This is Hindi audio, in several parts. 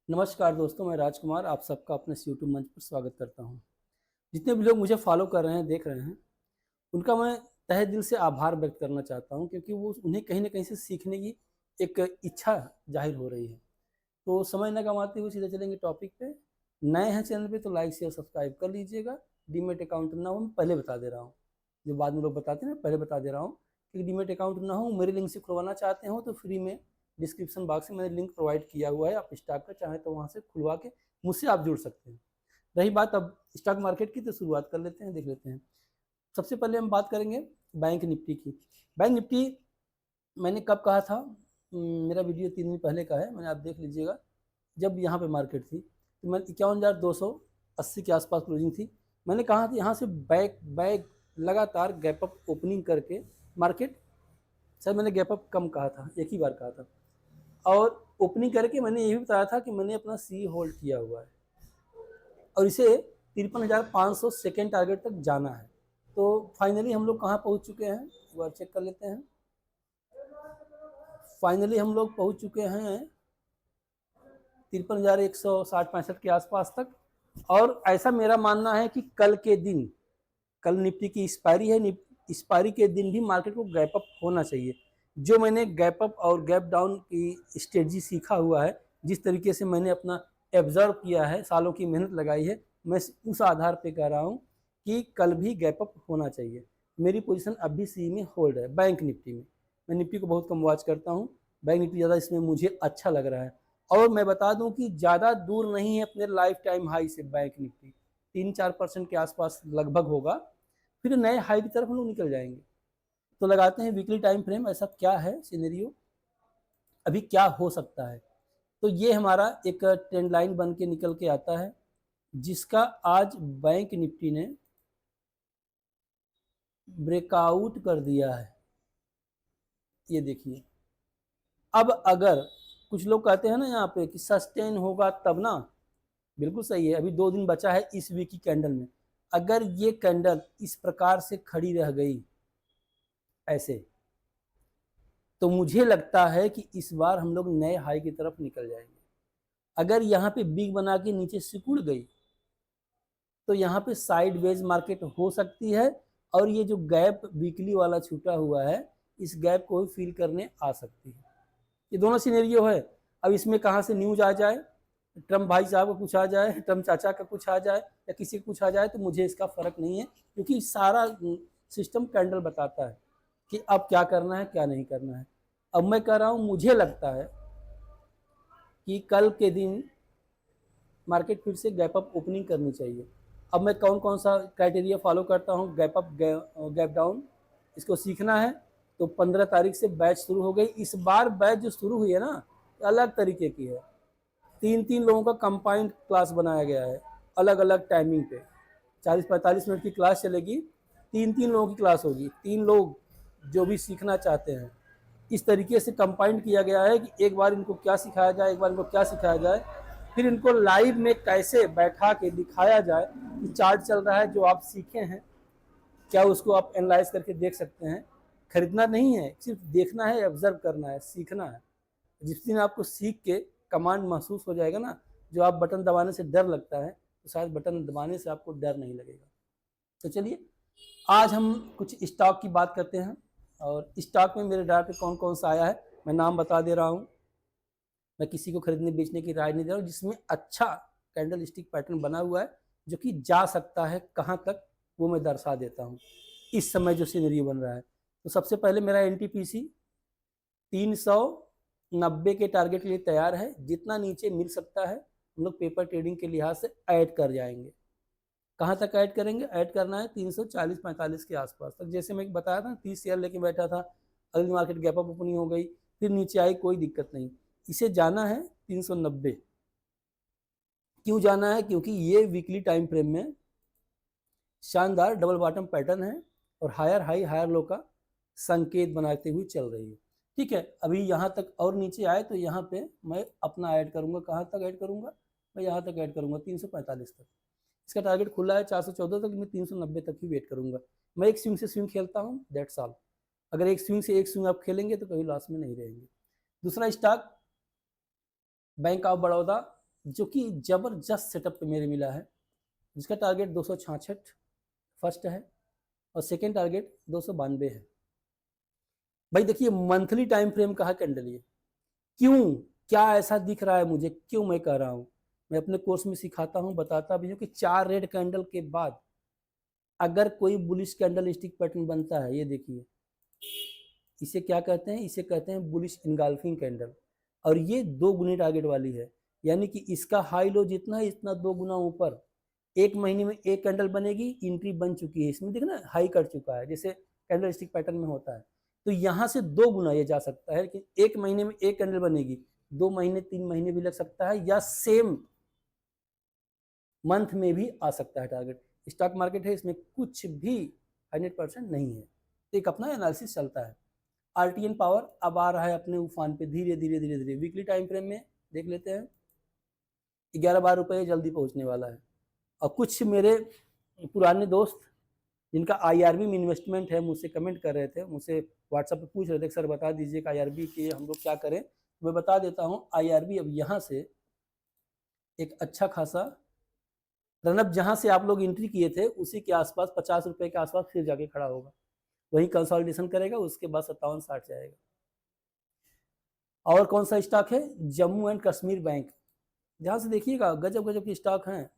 नमस्कार दोस्तों, मैं राजकुमार आप सबका अपने इस यूट्यूब मंच पर स्वागत करता हूं। जितने भी लोग मुझे फॉलो कर रहे हैं, देख रहे हैं, उनका मैं तहे दिल से आभार व्यक्त करना चाहता हूं, क्योंकि वो उन्हें कहीं न कहीं से सीखने की एक इच्छा ज़ाहिर हो रही है। तो समय ना गंवाते हुए सीधे चलेंगे टॉपिक पे। नए हैं चैनल पे तो लाइक, शेयर, सब्सक्राइब कर लीजिएगा। डीमैट अकाउंट ना हो, मैं पहले बता दे रहा हूँ। जो बाद में लोग बताते हैं, मैं पहले बता दे रहा हूँ कि डीमैट अकाउंट ना हो, मेरे लिंक से खुलवाना चाहते हो तो फ्री में डिस्क्रिप्शन बॉक्स में मैंने लिंक प्रोवाइड किया हुआ है। आप स्टॉक का चाहें तो वहाँ से खुलवा के मुझसे आप जुड़ सकते हैं। रही बात अब स्टॉक मार्केट की, तो शुरुआत कर लेते हैं, देख लेते हैं। सबसे पहले हम बात करेंगे बैंक निफ्टी की। बैंक निफ्टी मैंने कब कहा था? मेरा वीडियो 3 दिन पहले का है, मैंने आप देख लीजिएगा। जब यहाँ पे मार्केट थी तो मैं 51,280 के आसपास क्लोजिंग थी। मैंने कहा था यहाँ से बैक बैक लगातार गैप अप ओपनिंग करके मार्केट, सर मैंने गैप अप कम कहा था, एक ही बार कहा था। और ओपनिंग करके मैंने ये भी बताया था कि मैंने अपना सी होल्ड किया हुआ है और इसे 53,500 सेकेंड टारगेट तक जाना है। तो फाइनली हम लोग कहाँ पहुँच चुके हैं, एक बार चेक कर लेते हैं। फाइनली हम लोग पहुँच चुके हैं 53,160-65 के आसपास तक। और ऐसा मेरा मानना है कि कल के दिन, कल निफ्टी की एक्सपायरी है, एक्सपायरी के दिन भी मार्केट को गैप अप होना चाहिए। जो मैंने गैप अप और गैप डाउन की स्ट्रेटजी सीखा हुआ है, जिस तरीके से मैंने अपना एब्जर्व किया है, सालों की मेहनत लगाई है, मैं उस आधार पे कह रहा हूँ कि कल भी गैप अप होना चाहिए। मेरी पोजीशन अब भी सी में होल्ड है बैंक निफ्टी में। मैं निफ्टी को बहुत कम वॉच करता हूँ, बैंक निफ्टी ज़्यादा इसमें मुझे अच्छा लग रहा है। और मैं बता दूं कि ज़्यादा दूर नहीं है अपने लाइफ टाइम हाई से बैंक निफ्टी, 3-4% के आसपास लगभग होगा। फिर नए हाई की तरफ हम लोग निकल जाएंगे। तो लगाते हैं वीकली टाइम फ्रेम, ऐसा क्या है सिनेरियो, अभी क्या हो सकता है। तो ये हमारा एक ट्रेंड लाइन बन के निकल के आता है, जिसका आज बैंक निफ्टी ने ब्रेकआउट कर दिया है। ये देखिए, अब अगर कुछ लोग कहते हैं ना यहाँ पे कि सस्टेन होगा तब ना, बिल्कुल सही है। अभी 2 दिन बचा है इस वीक की कैंडल में। अगर ये कैंडल इस प्रकार से खड़ी रह गई ऐसे, तो मुझे लगता है कि इस बार हम लोग नए हाई की तरफ निकल जाएंगे। अगर यहाँ पे बिग बना के नीचे सिकुड़ गई तो यहाँ पे साइडवेज मार्केट हो सकती है, और ये जो गैप वीकली वाला छूटा हुआ है, इस गैप को भी फील करने आ सकती है। ये दोनों सिनेरियो है। अब इसमें कहाँ से न्यूज आ जाए, ट्रम्प भाई साहब का कुछ आ जाए, ट्रम्प चाचा का कुछ आ जाए, या किसी का कुछ आ जाए, तो मुझे इसका फर्क नहीं है, क्योंकि सारा सिस्टम कैंडल बताता है कि अब क्या करना है क्या नहीं करना है। अब मैं कह रहा हूँ, मुझे लगता है कि कल के दिन मार्केट फिर से गैप अप ओपनिंग करनी चाहिए। अब मैं कौन कौन सा क्राइटेरिया फॉलो करता हूँ गैप अप गैप डाउन, इसको सीखना है तो 15 तारीख से बैच शुरू हो गई। इस बार बैच जो शुरू हुई है ना, अलग तरीके की है। 3-3 लोगों का कंबाइंड क्लास बनाया गया है, अलग अलग टाइमिंग पे। 40-45 मिनट की क्लास चलेगी, 3-3 लोगों की क्लास होगी। 3 लोग जो भी सीखना चाहते हैं, इस तरीके से कंबाइंड किया गया है कि एक बार इनको क्या सिखाया जाए, एक बार इनको क्या सिखाया जाए, फिर इनको लाइव में कैसे बैठा के दिखाया जाए कि चार्ट चल रहा है जो आप सीखे हैं, क्या उसको आप एनालाइज करके देख सकते हैं। खरीदना नहीं है, सिर्फ देखना है, ऑब्जर्व करना है, सीखना है। जिस दिन आपको सीख के कमांड महसूस हो जाएगा ना, जो आप बटन दबाने से डर लगता है, तो शायद बटन दबाने से आपको डर नहीं लगेगा। तो चलिए, आज हम कुछ स्टॉक की बात करते हैं। और स्टॉक में मेरे डाटा पे कौन कौन सा आया है, मैं नाम बता दे रहा हूँ। मैं किसी को खरीदने बेचने की राय नहीं दे रहा हूँ। जिसमें अच्छा कैंडल स्टिक पैटर्न बना हुआ है, जो कि जा सकता है कहाँ तक, वो मैं दर्शा देता हूँ इस समय जो सीनरी बन रहा है। तो सबसे पहले मेरा एनटीपीसी 390 के टारगेट के लिए तैयार है। जितना नीचे मिल सकता है हम लोग पेपर ट्रेडिंग के लिहाज से ऐड कर जाएंगे। कहाँ तक ऐड करेंगे? ऐड करना है 340-45 के आसपास तक। जैसे मैं बताया था, 30 शेयर लेके बैठा था, अगली मार्केट गैप अप ओपनिंग हो गई, फिर नीचे आई, कोई दिक्कत नहीं। इसे जाना है 390। क्यों जाना है? क्योंकि ये वीकली टाइम फ्रेम में शानदार डबल बॉटम पैटर्न है और हायर हाई हायर लो का संकेत बनाते हुए चल रही है। ठीक है, अभी यहाँ तक और नीचे आए तो यहाँ पे मैं अपना ऐड करूंगा। कहाँ तक ऐड करूंगा? मैं यहाँ तक ऐड करूंगा, 345 तक। इसका टारगेट खुला है 414 तक, मैं 390 तक ही वेट करूंगा। मैं एक स्विंग से स्विंग खेलता हूँ, दैट्स ऑल। अगर एक स्विंग से एक स्विंग आप खेलेंगे तो कभी लॉस में नहीं रहेंगे। दूसरा स्टॉक बैंक ऑफ बड़ौदा जो कि ज़बरदस्त सेटअप पे मेरे मिला है, जिसका टारगेट 266 फर्स्ट है और सेकेंड टारगेट 292 है। भाई देखिए मंथली टाइम फ्रेम का है कैंडल ये। क्यों, क्या ऐसा दिख रहा है मुझे, क्यों मैं कह रहा हूँ, मैं अपने कोर्स में सिखाता हूँ, बताता भी हूँ कि 4 रेड कैंडल के बाद अगर कोई बुलिश कैंडल स्टिक पैटर्न बनता है, ये देखिए, इसे क्या कहते हैं, इसे कहते हैं बुलिश इनगाल्फिंग कैंडल, और ये 2 गुने टारगेट वाली है, यानी कि इसका हाई लो जितना है इतना 2 गुना ऊपर। 1 महीने में एक कैंडल बनेगी, एंट्री बन चुकी है, इसमें देखना हाई कर चुका है, जैसे कैंडल स्टिक पैटर्न में होता है। तो यहाँ से 2 गुना ये जा सकता है कि 1 महीने में एक कैंडल बनेगी, 2 महीने 3 महीने भी लग सकता है, या सेम मंथ में भी आ सकता है टारगेट। स्टॉक मार्केट है, इसमें कुछ भी 100% नहीं है, तो एक अपना एनालिसिस चलता है। आरटीएन पावर अब आ रहा है अपने उफान पे, धीरे धीरे धीरे धीरे। वीकली टाइम फ्रेम में देख लेते हैं, 11-12 रुपये जल्दी पहुंचने वाला है। और कुछ मेरे पुराने दोस्त जिनका आईआरबी में इन्वेस्टमेंट है, मुझसे कमेंट कर रहे थे, मुझसे व्हाट्सएप पे पूछ रहे थे सर बता दीजिए कि आईआरबी के हम लोग क्या करें। मैं बता देता हूँ, आईआरबी अब यहाँ से एक अच्छा खासा रनअप, जहाँ से आप लोग एंट्री किए थे उसी के आसपास 50 रुपये के आसपास फिर जाके खड़ा होगा, वहीं कंसोलिडेशन करेगा, उसके बाद 57-60 जाएगा। और कौन सा स्टॉक है, जम्मू एंड कश्मीर बैंक, ध्यान से देखिएगा, गजब गजब के स्टॉक हैं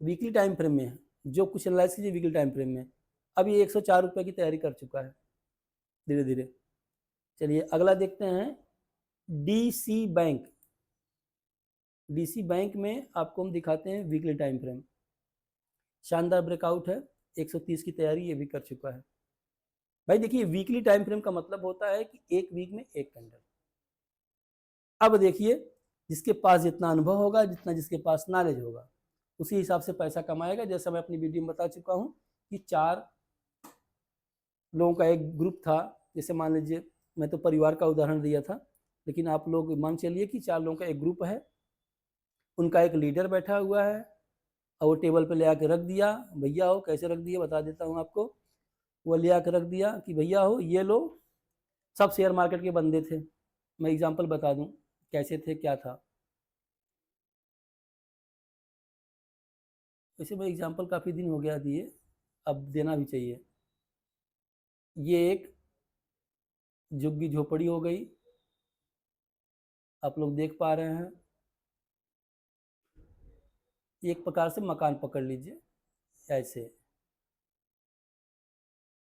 वीकली टाइम फ्रेम में, जो कुछ एनालाइज कीजिए वीकली टाइम फ्रेम में। अब ये 104 रुपये की तैयारी कर चुका है धीरे धीरे। चलिए अगला देखते हैं, डीसी बैंक। डीसी बैंक में आपको हम दिखाते हैं वीकली टाइम फ्रेम, शानदार ब्रेकआउट है, 130 की तैयारी ये भी कर चुका है। भाई देखिए वीकली टाइम फ्रेम का मतलब होता है कि एक वीक में एक कैंडल। अब देखिए जिसके पास जितना अनुभव होगा, जितना जिसके पास नॉलेज होगा, उसी हिसाब से पैसा कमाएगा। जैसा मैं अपनी वीडियो में बता चुका हूँ कि 4 लोगों का एक ग्रुप था, जैसे मान लीजिए, मैं तो परिवार का उदाहरण दिया था, लेकिन आप लोग मान चलिए कि 4 लोगों का एक ग्रुप है, उनका एक लीडर बैठा हुआ है, और वो टेबल पे ले आके रख दिया, भैया हो कैसे रख दिया बता देता हूँ आपको। वो ले आके रख दिया कि भैया हो ये लो, सब शेयर मार्केट के बंदे थे, मैं एग्जांपल बता दूं कैसे थे क्या था। वैसे मैं एग्जांपल काफ़ी दिन हो गया दिए, अब देना भी चाहिए। ये एक झुग्गी झोपड़ी हो गई, आप लोग देख पा रहे हैं, एक प्रकार से मकान पकड़ लीजिए ऐसे।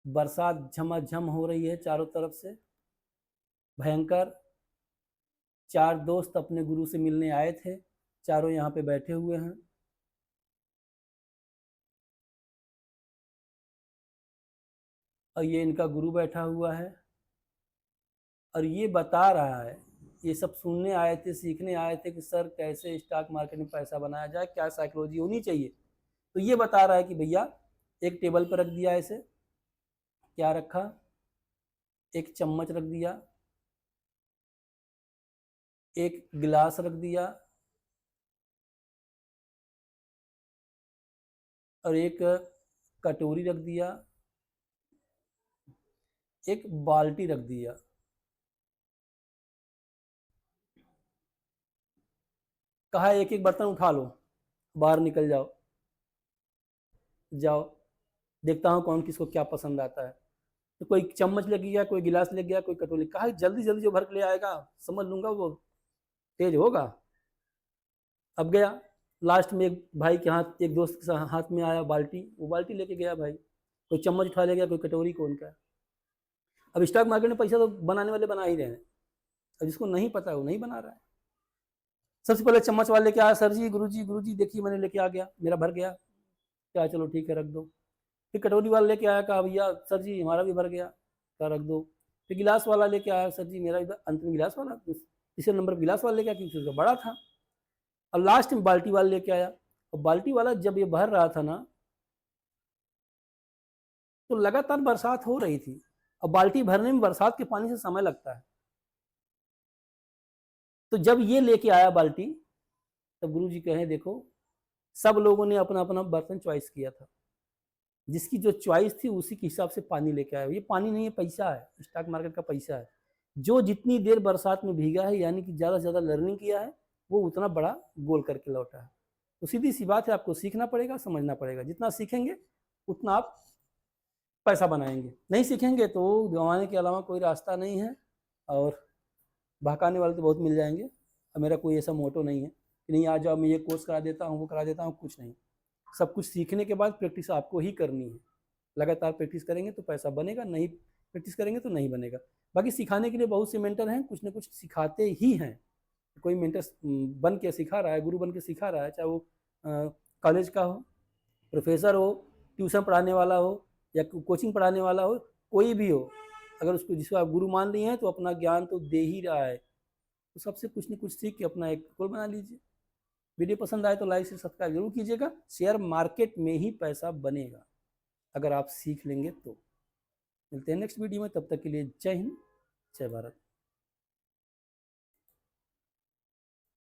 बरसात झमाझम हो रही है चारों तरफ से, भयंकर। 4 दोस्त अपने गुरु से मिलने आए थे, चारों यहाँ पे बैठे हुए हैं। और ये इनका गुरु बैठा हुआ है, और ये बता रहा है, ये सब सुनने आए थे, सीखने आए थे कि सर कैसे स्टॉक मार्केट में पैसा बनाया जाए, क्या साइकोलॉजी होनी चाहिए। तो ये बता रहा है कि भैया एक टेबल पर रख दिया ऐसे, क्या रखा, एक चम्मच रख दिया, एक गिलास रख दिया, और एक कटोरी रख दिया, एक बाल्टी रख दिया। कहा एक एक बर्तन उठा लो, बाहर निकल जाओ, जाओ देखता हूँ कौन किसको क्या पसंद आता है। तो कोई चम्मच ले गया, कोई गिलास ले गया, कोई कटोरी। कहा जल्दी जल्दी जो भर के ले आएगा समझ लूंगा वो तेज होगा। अब गया, लास्ट में एक भाई के हाथ, एक दोस्त के हाथ में आया बाल्टी, वो बाल्टी लेके गया भाई, कोई चम्मच उठा ले गया, कोई कटोरी, कौन का। अब स्टॉक मार्केट में पैसा तो बनाने वाले बना ही रहे हैं, अब जिसको नहीं पता है वो नहीं बना रहा है। सबसे पहले चम्मच वाले लेके आया, सर जी गुरु जी देखिए मैंने लेके आ गया, मेरा भर गया, क्या चलो ठीक है रख दो। फिर कटोरी वाला लेके आया, कहा भैया सर जी हमारा भी भर गया, क्या रख दो। फिर गिलास वाला लेके आया, सर जी मेरा भी अंत में गिलास वाला, तीसरे नंबर पर गिलास वाला लेके आया क्योंकि उसका बड़ा था। और लास्ट में बाल्टी वाला लेके आया, और बाल्टी वाला जब ये भर रहा था ना, तो लगातार बरसात हो रही थी, और बाल्टी भरने में बरसात के पानी से समय लगता है। तो जब ये लेके आया बाल्टी, तब गुरु जी कहे देखो सब लोगों ने अपना अपना बर्तन चॉइस किया था, जिसकी जो चॉइस थी उसी के हिसाब से पानी लेके आया। ये पानी नहीं है, पैसा है, स्टॉक मार्केट का पैसा है। जो जितनी देर बरसात में भीगा है, यानी कि ज़्यादा से ज़्यादा लर्निंग किया है, वो उतना बड़ा गोल करके लौटा है। तो सीधी सी बात है, आपको सीखना पड़ेगा, समझना पड़ेगा। जितना सीखेंगे उतना आप पैसा बनाएंगे, नहीं सीखेंगे तो गंवाने के अलावा कोई रास्ता नहीं है। और बहकाने वाले तो बहुत मिल जाएंगे। अब मेरा कोई ऐसा मोटो नहीं है कि नहीं आ जाओ मैं ये कोर्स करा देता हूँ वो करा देता हूँ, कुछ नहीं। सब कुछ सीखने के बाद प्रैक्टिस आपको ही करनी है। लगातार प्रैक्टिस करेंगे तो पैसा बनेगा, नहीं प्रैक्टिस करेंगे तो नहीं बनेगा। बाकी सिखाने के लिए बहुत से मेंटर हैं, कुछ ना कुछ सिखाते ही हैं। कोई मेंटर बन के सिखा रहा है, गुरु बन के सिखा रहा है, चाहे वो कॉलेज का हो, प्रोफेसर हो, ट्यूशन पढ़ाने वाला हो या कोचिंग पढ़ाने वाला हो, कोई भी हो, अगर उसको जिसको आप गुरु मान लिए हैं तो अपना ज्ञान तो दे ही रहा है। तो सबसे कुछ न कुछ सीख के अपना एक गोल बना लीजिए। वीडियो पसंद आए तो लाइक से सब्सक्राइब जरूर कीजिएगा। शेयर मार्केट में ही पैसा बनेगा अगर आप सीख लेंगे तो। मिलते हैं नेक्स्ट वीडियो में, तब तक के लिए जय हिंद, जय भारत।